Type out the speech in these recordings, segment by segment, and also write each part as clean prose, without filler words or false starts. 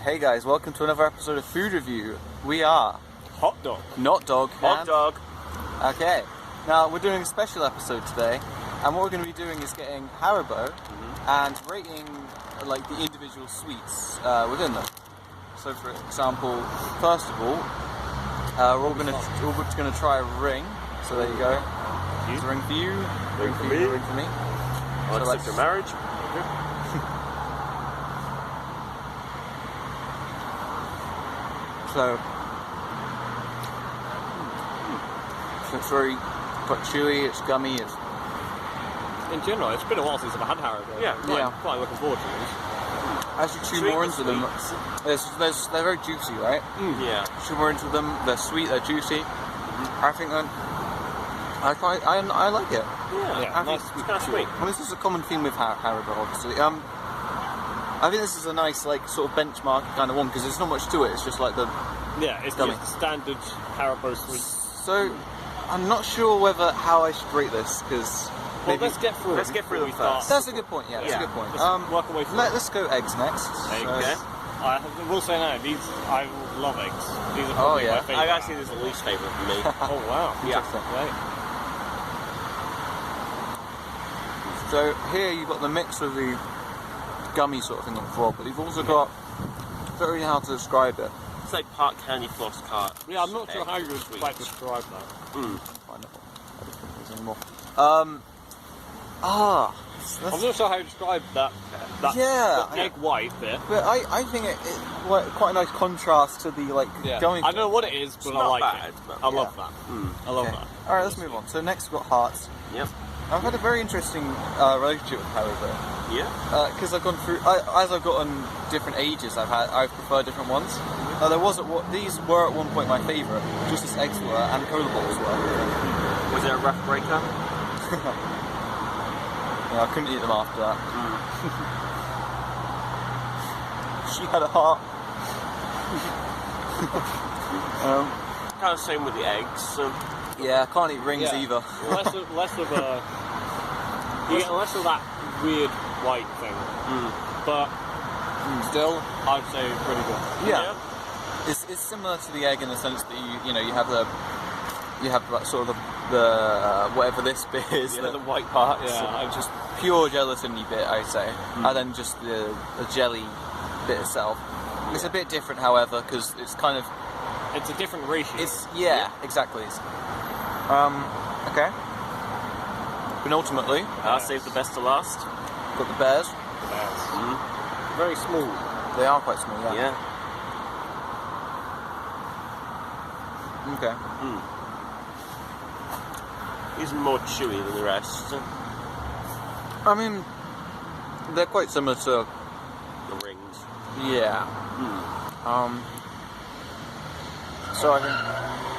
Hey guys, welcome to another episode of Food Review. We are Hot dog. Not Dog. Hot dog. Okay, now we're doing a special episode today, and what we're going to be doing is getting Haribo and rating like the individual sweets within them. So, for example, first of all, we're just going to try a ring. So there you go. It's a ring for you, ring for you, ring for me. Let's stick to marriage. So it's very quite chewy, it's gummy, it's... In general, it's been a while since I've had Haribo. Yeah, quite looking forward to this. As you chew more into them, they're very juicy, right? Yeah. Chew more into them, they're sweet, they're juicy. I think that I like it. Yeah, nice. It's kind of sweet. Well, this is a common theme with Haribo, obviously. I think this is a nice, like, sort of benchmark kind of one because there's not much to it. It's just like the it's gummy. just the standard Haribo sweet. So I'm not sure how I should rate this because. Well, let's get through them first. That's a good point. Yeah, that's a good point. Work away from let's go eggs next. Okay. I will say now, I love eggs. These are probably my favourite. I actually, this is the least favourite for me. Oh wow. Interesting. Right. So here you've got the mix of the gummy sort of thing on the floor, but you've also got, I don't really know how to describe it. It's like part candy floss cart. Yeah, I'm not sure how you would like describe that. Find out what anymore. I'm not sure how to describe that egg white bit. But I think it's quite a nice contrast to the gummy. I don't know what it is, but I like it. I love that. I love that. Alright, let's move on. So next we've got hearts. Yep. I've had a very interesting relationship with Haribo. Yeah. Because I've gone through, as I've gotten different ages, I've preferred different ones. These were at one point my favourite, just as eggs were and cola balls were. Was it a rough breakup? Yeah, I couldn't eat them after that. She had a heart. Kind of same with the eggs. Yeah, I can't eat rings either. You get less of that weird white thing, but still, I'd say pretty good. Yeah. It's similar to the egg in the sense that you have that sort of the whatever this bit is, the white part. Yeah, just pure gelatiny bit, I'd say, and then just the jelly bit itself. It's a bit different, however, because it's kind of a different ratio. Exactly. Okay. Penultimately, I'll save the best to last. Got the bears. Very small. They are quite small. Yeah. Okay. These are more chewy than the rest. I mean, they're quite similar to the rings. Yeah. So I think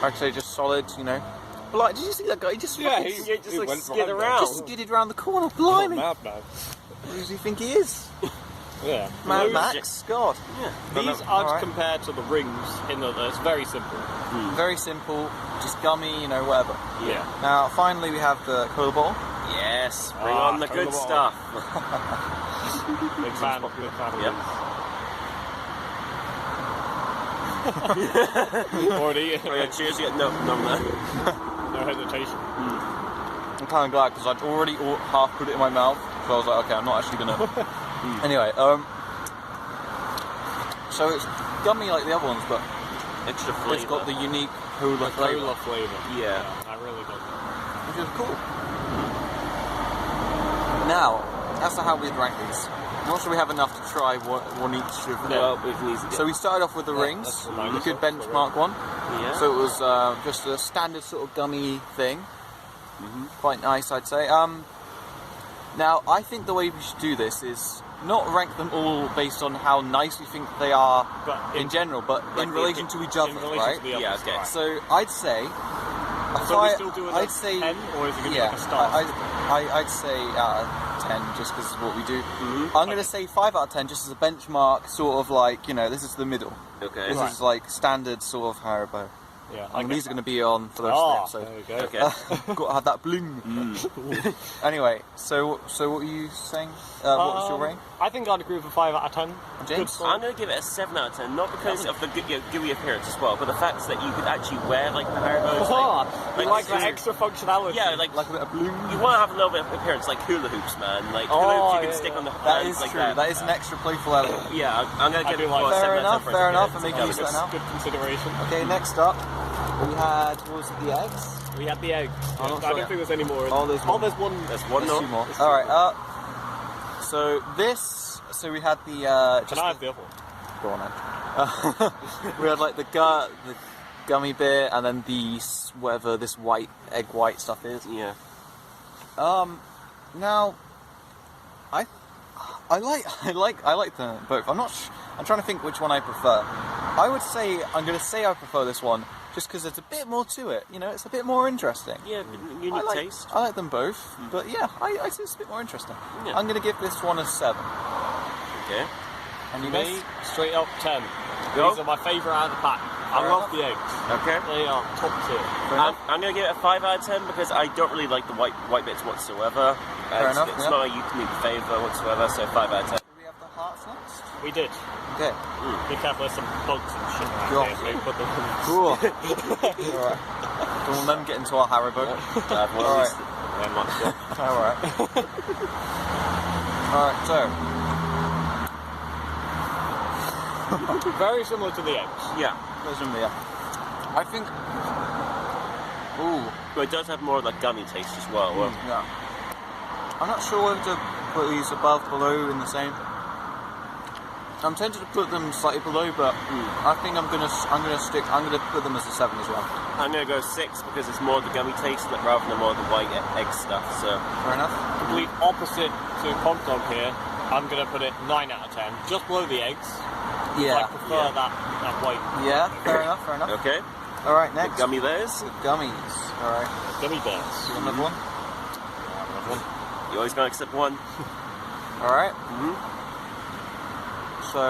I'd say just solid, But like, did you see that guy? He just skid around. Just skidded around the corner. Blimey! Madman. Who does he think he is? Yeah. Mad Max? God. Yeah. These I'd compare to the rings in that it's very simple. Very simple, just gummy, whatever. Yeah. Now, finally, we have the cola ball. Yes, bring on the good stuff. Big fan of Already. Cheers, you get no hesitation. I'm kind of glad because I'd already half put it in my mouth, so I was like, okay, I'm not actually gonna. Anyway, so it's gummy like the other ones, but extra flavour. It's got the unique cola flavour. Yeah. I really like that. Which is cool. Now, as to how we'd rank these, I'm not sure we have enough to try one each of them. Well, so we started off with the rings. We could benchmark one. Yeah. So it was just a standard sort of gummy thing. Quite nice, I'd say. Now, I think the way we should do this is not rank them all based on how nice we think they are in general, but in relation to each other, right? Yeah, okay. Right. So I'd say... So we still doing I'd say 10, or is it going to be like a star? I'd say out of 10, just because of what we do. I'm going to say 5 out of 10, just as a benchmark, sort of like, this is the middle. Okay. This is like standard sort of Haribo. Yeah, and these are going to be on for the rest of the episode. There we go. Okay. Got to have that bling. Anyway, so what were you saying? What was your rank? I think I'd agree with a 5 out of 10. James? Good I'm going to give it a 7 out of 10, not because of the gooey appearance as well, but the fact that you could actually wear like the Haribos. You like that extra functionality? Yeah, like Like a bit of bloom. you want to have a little bit of appearance like hula hoops, man. Like hula hoops you can stick on the That hands is like true. that. That is an extra playful element. Yeah, I'm going to I give do it like a that. 7 out of 10. Fair enough. I'm making use of that now. Good consideration. Okay, next up, we had, what was it, the eggs? We had the egg. I'm not I sure. don't think there's any more. Oh, there's one. there's one. There's one There's more. two more. Alright, so this, so we had the, Can I have the other one? go on then. We had like the gummy bit, and then the, whatever this egg white stuff is. Yeah. Now, I like them both. I'm trying to think which one I prefer. I'm gonna say I prefer this one just because there's a bit more to it. You know, it's a bit more interesting. Yeah, unique I taste. like them both, but yeah, I say it's a bit more interesting. Yeah. I'm gonna give this one a 7. Okay. And you Me, guys? straight up 10. Go. These are my favourite out of the pack. I Fair love enough. the eggs. Okay. They are top tier. I'm going to give it a 5 out of 10 because I don't really like the white bits whatsoever. Fair enough, It's yeah. not a unique flavour whatsoever, so 5 out of 10. Do we have the hearts next? We did. Okay. Be careful, there's some bugs and shit around Cool. here. So we put them in. Cool. Alright. Don't want them getting to our Haribo. One of Alright. these- yeah, much so. Alright. Alright, so. Very similar to the eggs. Yeah. There's them there. I think. Ooh. But it does have more of that gummy taste as well. Yeah. I'm not sure whether to put these above, below, in the same. I'm tempted to put them slightly below, but I think I'm gonna put them as a 7 as well. I'm going to go 6 because it's more of the gummy taste rather than more of the white egg stuff. So Fair enough. Complete opposite to Pop Dog here. I'm going to put it 9 out of 10. Just below the eggs. I prefer Yeah. that white. Yeah. Fair enough. Fair enough. okay, All right. the Next. gummy bears. The gummies. All right. Gummy bears. Another one. You always got to accept one. All right. So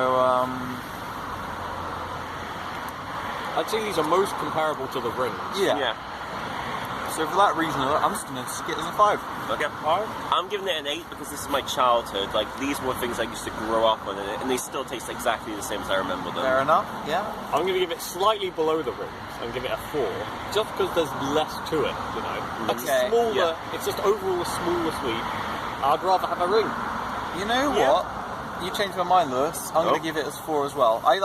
I'd say these are most comparable to the rings. yeah. So for that reason, I'm just gonna skip as a 5. Okay. I'm giving it an 8 because this is my childhood. Like these were things I used to grow up on, and they still taste exactly the same as I remember them. Fair enough. Yeah. I'm going to give it slightly below the rings and give it a 4, just because there's less to it, you know. It's Okay, a smaller, yeah. it's just overall a smaller sweet. I'd rather have a ring. You know Yeah. what? You changed my mind, Lewis. I'm Oh. gonna give it as 4 as well. I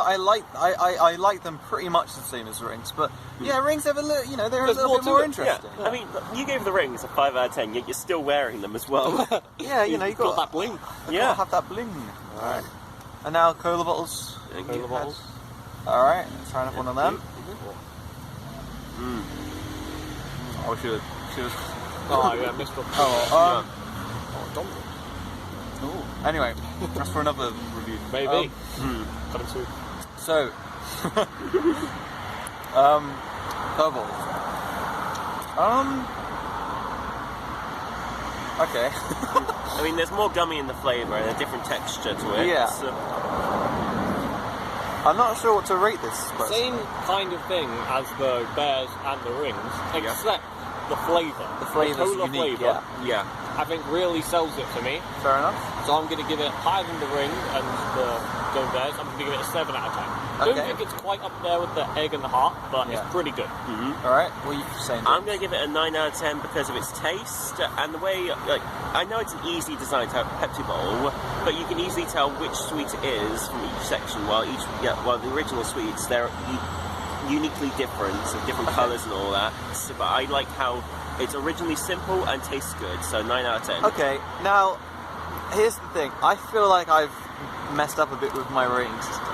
like them pretty much the same as rings, but yeah, rings have a little, you know, they're There's a little more bit to more it. interesting. I mean, you gave the rings a 5 out of 10, yet you're still wearing them as well. Yeah, you know, you got got that bling. Yeah. gotta have that bling. All right. And now cola bottles. Thank Cola you. bottles. All right, let's try another one of them. Oh, should. Oh, yeah, missed one. Oh, Don't. Ooh. Anyway, that's for another review. Maybe. Coming soon. So, bubbles. Okay. I mean, there's more gummy in the flavour and a different texture to it. Yeah. So, I'm not sure what to rate this. But Same kind of thing as the bears and the rings, except the flavour. the flavour's cola unique. flavour, yeah. I think really sells it for me. Fair enough. So I'm going to give it higher than the ring and the gummy bears. I'm going to give it a 7 out of 10. I don't Okay. think it's quite up there with the egg and the heart, but Yeah. it's pretty good. All right. What are you saying? I'm going to give it a 9 out of 10 because of its taste and the way, like, I know it's an easy design to have a Pepsi bottle, but you can easily tell which sweet it is from each section, while the original sweets, they're uniquely different, so different colours and all that. So, but I like how it's originally simple and tastes good, so 9 out of 10. Okay. Now, here's the thing. I feel like I've messed up a bit with my rating system.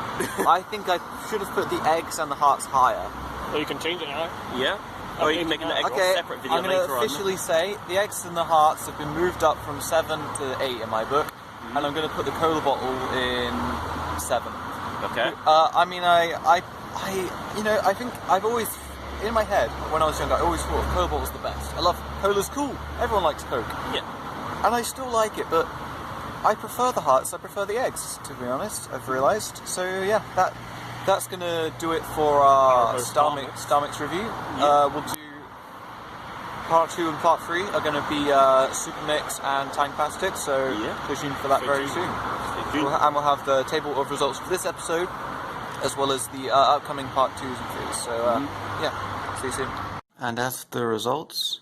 I think I should have put the eggs and the hearts higher. Or you can change it now. Yeah? Or you can make an egg Okay, separate video I'm going later to on. officially say the eggs and the hearts have been moved up from 7 to 8 in my book, and I'm going to put the cola bottle in 7. Okay. I mean, you know, I think I've always, in my head, when I was younger, I always thought cola bottle was the best. I love, cola's cool. Everyone likes Coke. Yeah. And I still like it, but I prefer the hearts, I prefer the eggs, to be honest, I've realised. So yeah, that's going to do it for our Starmix review. We'll do part 2 and part 3 are going to be Super Mix and Tang Plastic, so Yeah. stay tuned for that Stay very tuned. soon. Stay And we'll have the table of results for this episode, as well as the upcoming part 2s and 3s. So, yeah, see you soon. And as for the results,